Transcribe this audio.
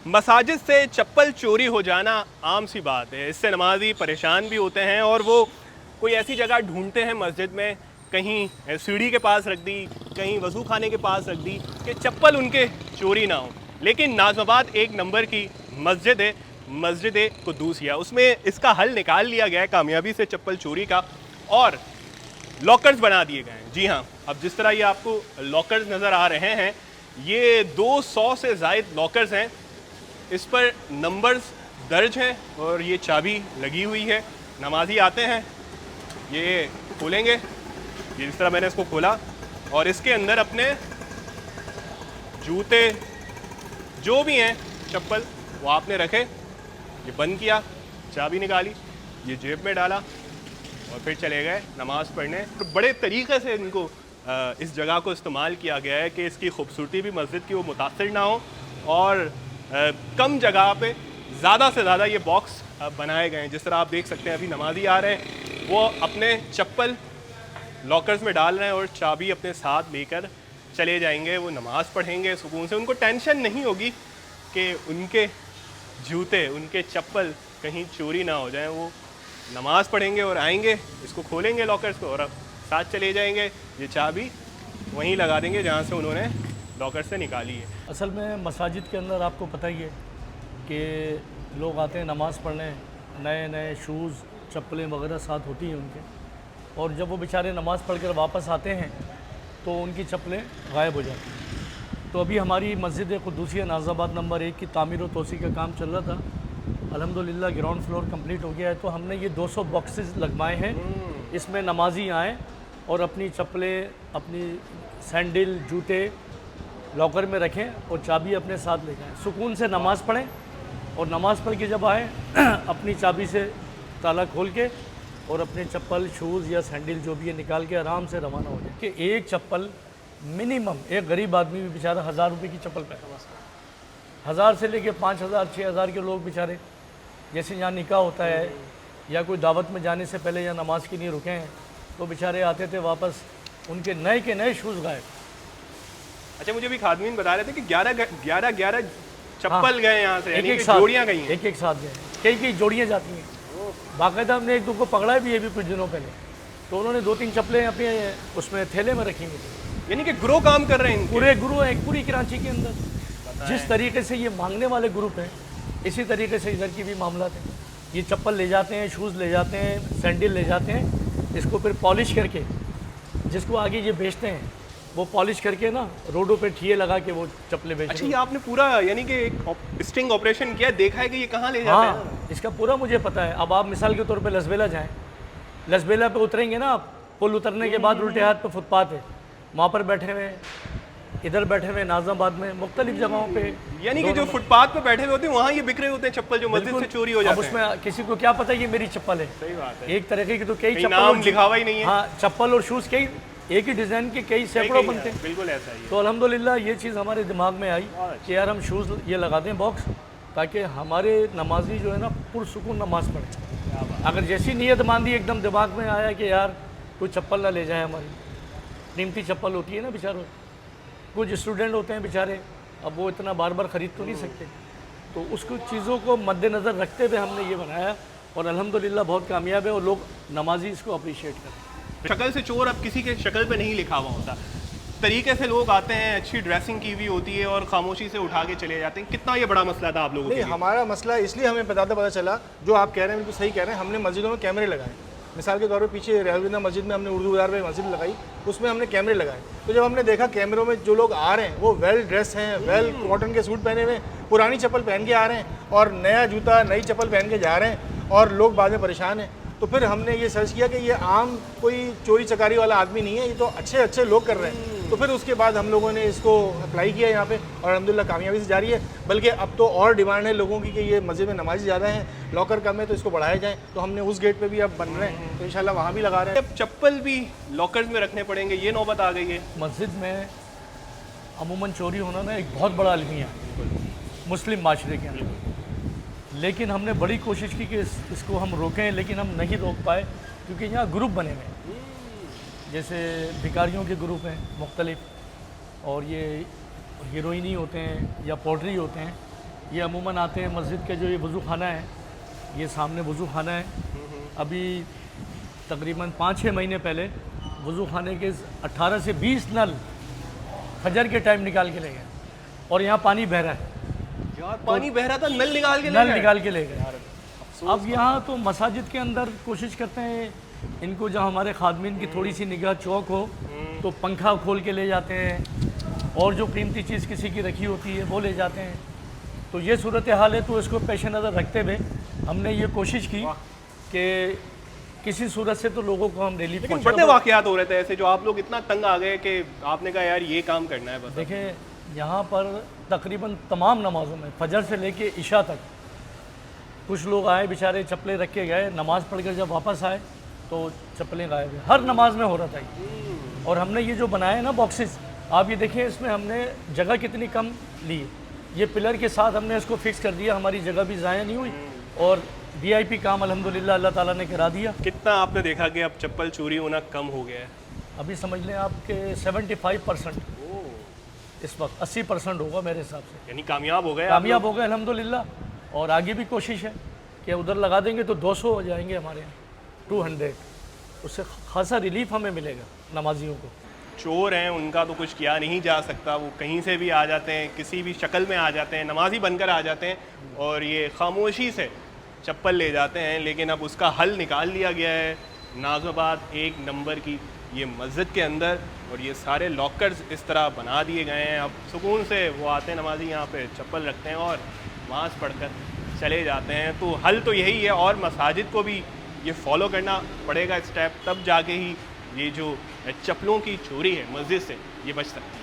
मसाजिद से चप्पल चोरी हो जाना आम सी बात है। इससे नमाजी परेशान भी होते हैं और वो कोई ऐसी जगह ढूंढते हैं मस्जिद में, कहीं सीढ़ी के पास रख दी, कहीं वज़ू खाने के पास रख दी कि चप्पल उनके चोरी ना हो। लेकिन नाज़माबाद एक नंबर की मस्जिद है, मस्जिद कुद्दूसिया, उसमें इसका हल निकाल लिया गया है कामयाबी से चप्पल चोरी का, और लॉकर्स बना दिए गए हैं। जी हाँ, अब जिस तरह ये आपको लॉकर्स नज़र आ रहे हैं, ये 200 से ज़ायद लॉकर्स हैं। इस पर नंबर्स दर्ज हैं और ये चाबी लगी हुई है। नमाजी आते हैं, ये खोलेंगे, ये जिस तरह मैंने इसको खोला, और इसके अंदर अपने जूते जो भी हैं, चप्पल, वो आपने रखे, ये बंद किया, चाबी निकाली, ये जेब में डाला और फिर चले गए नमाज़ पढ़ने। तो बड़े तरीक़े से इनको इस जगह को इस्तेमाल किया गया है कि इसकी खूबसूरती भी मस्जिद की वो मुतासिर ना हो, और कम जगह पे ज़्यादा से ज़्यादा ये बॉक्स बनाए गए हैं। जिस तरह आप देख सकते हैं, अभी नमाजी आ रहे हैं, वो अपने चप्पल लॉकर्स में डाल रहे हैं और चाबी अपने साथ लेकर चले जाएंगे। वो नमाज़ पढ़ेंगे सुकून से, उनको टेंशन नहीं होगी कि उनके जूते, उनके चप्पल कहीं चोरी ना हो जाएं। वो नमाज़ पढ़ेंगे और आएंगे, इसको खोलेंगे लॉकर्स को और साथ चले जाएंगे। ये चाबी वहीं लगा देंगे जहाँ से उन्होंने लॉकर से निकाली है। असल में मसाजिद के अंदर आपको पता ही है कि लोग आते हैं नमाज़ पढ़ने, नए नए शूज़, चप्पलें वगैरह साथ होती हैं उनके, और जब वो बेचारे नमाज़ पढ़ कर वापस आते हैं तो उनकी चप्पलें गायब हो जाती हैं। तो अभी हमारी मस्जिद कुद्दूसिया नाज़ाबाद नंबर 1 की तामीर व तोसी का काम चल रहा था। अल्हम्दुलिल्लाह ग्राउंड फ्लोर कंप्लीट हो गया है, तो हमने ये 200 बॉक्सेस लगवाए हैं। इसमें नमाजी आएँ और अपनी चप्पलें, अपनी सैंडल, जूते लॉकर में रखें और चाबी अपने साथ ले जाएँ, सुकून से नमाज़ पढ़ें, और नमाज़ पढ़ के जब आएँ अपनी चाबी से ताला खोल के और अपने चप्पल, शूज़ या सैंडल जो भी है निकाल के आराम से रवाना हो जाए। कि एक चप्पल मिनिमम एक गरीब आदमी भी बेचारा 1000 रुपये की चप्पल पहनता है। 1000 से लेके 5000, 6000 के लोग बेचारे, जैसे यहाँ निकाह होता है या कोई दावत में जाने से पहले या नमाज के लिए रुके हैं, तो बेचारे आते थे वापस, उनके नए के नए शूज़ गायब। अच्छा, मुझे भी खादमीन बता रहे थे कि 11 चप्पल गए यहाँ से, एक साथ जोड़ियाँ गई हैं। एक साथ गए, कई जोड़ियाँ जाती हैं। बाकायदा हमने एक दो को पकड़ा भी है भी कुछ दिनों पहले, तो उन्होंने 2-3 चप्पलें अपने उसमें थैले में रखी हुई। यानी कि ग्रुप काम कर रहे हैं, पूरे ग्रुप एक पूरी कराची के अंदर। जिस तरीके से ये मांगने वाले ग्रुप हैं, इसी तरीके से इधर की भी मामला है। ये चप्पल ले जाते हैं, शूज़ ले जाते हैं, सैंडल ले जाते हैं, इसको फिर पॉलिश करके जिसको आगे ये बेचते हैं, वो पॉलिश करके ना रोडों पे ठिये लगा के वो चप्पलें बेचते हैं। अच्छा, ये आपने पूरा यानी कि एक स्टिंग ऑपरेशन किया, देखा है कि ये कहाँ ले जाते हैं? हाँ, इसका पूरा मुझे पता है। अब आप मिसाल के तौर पे लसबेला जाएं, लसबेला पे उतरेंगे ना आप, पुल उतरने के बाद उल्टे हाथ पे फुटपाथ है, वहाँ पर बैठे हुए, इधर बैठे हुए नाज़ाबाद में, मुख्तलिफ जगहों पे। यानी कि जो फुटपाथ पे बैठे हुए होते हैं, वहाँ ये बिक रहे होते हैं चप्पल जो मस्जिद से चोरी हो जाते हैं। अब उसमें किसी को क्या पता ये मेरी चप्पल है? सही बात है। एक तरीके की तो कई चप्पल, नाम लिखा हुआ ही नहीं है। हाँ, चप्पल और शूज़ कई एक ही डिज़ाइन के कई सैकड़ों बनते हैं। बिल्कुल ऐसा ही है। तो अल्हम्दुलिल्लाह ये चीज़ हमारे दिमाग में आई कि यार हम शूज़ ये लगा दें बॉक्स, ताकि हमारे नमाजी जो है ना पुरसुकून नमाज़ पढ़े। अगर जैसी नीयत बांधी, एकदम दिमाग में आया कि यार कोई चप्पल ना ले जाए, हमारी कीमती चप्पल होती है ना बेचारों, कुछ स्टूडेंट होते हैं बेचारे, अब वो इतना बार बार ख़रीद तो नहीं सकते, तो उसको चीज़ों को मद्देनज़र रखते हुए हमने ये बनाया, और अल्हम्दुलिल्लाह बहुत कामयाब है और लोग नमाजी इसको अप्रिशिएट करते हैं। शक्ल से चोर अब किसी के शक्ल पे नहीं लिखा हुआ होता, तरीके से लोग आते हैं, अच्छी ड्रेसिंग की हुई होती है और खामोशी से उठा के चले जाते हैं। कितना ये बड़ा मसला था आप लोगों के लिए? हमारा मसला इसलिए हमें पता चला, जो आप कह रहे हैं बिल्कुल सही कह रहे हैं। हमने मस्जिदों में कैमरे लगाए, मिसाल के तौर पे पीछे रहलविंदा मस्जिद में हमने उर्दू बाज़ार में मस्जिद लगाई, उसमें हमने कैमरे लगाए। तो जब हमने देखा कैमरों में जो लोग आ रहे हैं वो वेल ड्रेस हैं, वेल कॉटन के सूट पहने हुए, पुरानी चप्पल पहन के आ रहे हैं और नया जूता, नई चप्पल पहन के जा रहे हैं, और लोग बाद में परेशान हैं। तो फिर हमने ये सर्च किया कि ये आम कोई चोरी चकारी वाला आदमी नहीं है, ये तो अच्छे लोग कर रहे हैं। तो फिर उसके बाद हम लोगों ने इसको अप्लाई किया यहाँ पे, और अल्हम्दुलिल्लाह कामयाबी से जारी है। बल्कि अब तो और डिमांड है लोगों की कि ये मस्जिद में नमाजी ज़्यादा हैं, लॉकर कम है, तो इसको बढ़ाया जाए। तो हमने उस गेट पे भी अब बन रहे हैं, तो इंशाल्लाह वहाँ भी लगा रहे हैं। अब चप्पल भी लॉकर्स में रखने पड़ेंगे, ये नौबत आ गई है। मस्जिद में अमूमन चोरी होना ना एक बहुत बड़ा अलमिया है मुस्लिम माशरे के अंदर, लेकिन हमने बड़ी कोशिश की कि इसको हम रोकें, लेकिन हम नहीं रोक पाए, क्योंकि यहाँ ग्रुप बने हुए हैं, जैसे भिखारियों के ग्रुप हैं मुख्तलिफ, और ये हीरोइनी होते हैं या पोल्ट्री होते हैं, ये अमूमन आते हैं मस्जिद के जो ये वज़ू खाना है, ये सामने वज़ू खाना है। अभी तकरीबन 5-6 महीने पहले वज़ू खाने के 18 से 20 नल फजर के टाइम निकाल के ले गए और यहाँ पानी बह रहा है, यार पानी बह रहा था, नल निकाल के ले नल गए। निकाल के ले गए। अब यहाँ तो मसाजिद के अंदर कोशिश करते हैं इनको, जब हमारे खादमीन की थोड़ी सी निगाह चौक हो तो पंखा खोल के ले जाते हैं और जो कीमती चीज़ किसी की रखी होती है वो ले जाते हैं। तो ये सूरत हाल है, तो इसको पेश नज़र रखते हुए हमने ये कोशिश की कि किसी सूरत से तो लोगों को हम रिलीफ लेकिन बड़े वाकयात हो रहे थे ऐसे, जो आप लोग इतना तंग आ गए कि आपने कहा यार ये काम करना है बस। देखें, यहाँ पर तकरीबन तमाम नमाज़ों में फजर से लेके इशा तक कुछ लोग आए बेचारे, चप्पलें रख के गए, नमाज़ पढ़कर जब वापस आए तो चप्पलें गायब हैं। हर नमाज में हो रहा था ये। और हमने ये जो बनाए हैं ना बॉक्सेस, आप ये देखिए इसमें हमने जगह कितनी कम ली है। ये पिलर के साथ हमने इसको फिक्स कर दिया, हमारी जगह भी ज़ाया नहीं हुई और VIP काम अल्हम्दुलिल्लाह अल्लाह ताला ने करा दिया। कितना आपने देखा कि अब चप्पल चोरी होना कम हो गया है? अभी समझ लें आपके 75% इस वक्त 80% होगा मेरे हिसाब से। यानी कामयाब हो गए आप कामयाब हो गए अल्हम्दुलिल्लाह। और आगे भी कोशिश है कि उधर लगा देंगे तो 200 हो जाएंगे हमारे यहाँ, 200। उससे खासा रिलीफ हमें मिलेगा नमाजियों को। चोर हैं उनका तो कुछ किया नहीं जा सकता, वो कहीं से भी आ जाते हैं, किसी भी शक्ल में आ जाते हैं, नमाजी बनकर आ जाते हैं और ये खामोशी से चप्पल ले जाते हैं। लेकिन अब उसका हल निकाल लिया गया है। नाज़ाबाद 1 नंबर की ये मस्जिद के अंदर और ये सारे लॉकर्स इस तरह बना दिए गए हैं। अब सुकून से वो आते हैं नमाजी, यहाँ पे चप्पल रखते हैं और नमाज़ पढ़कर चले जाते हैं। तो हल तो यही है और मसाजिद को भी ये फॉलो करना पड़ेगा स्टेप, तब जाके ही ये जो चप्पलों की चोरी है मस्जिद से ये बच सकती है।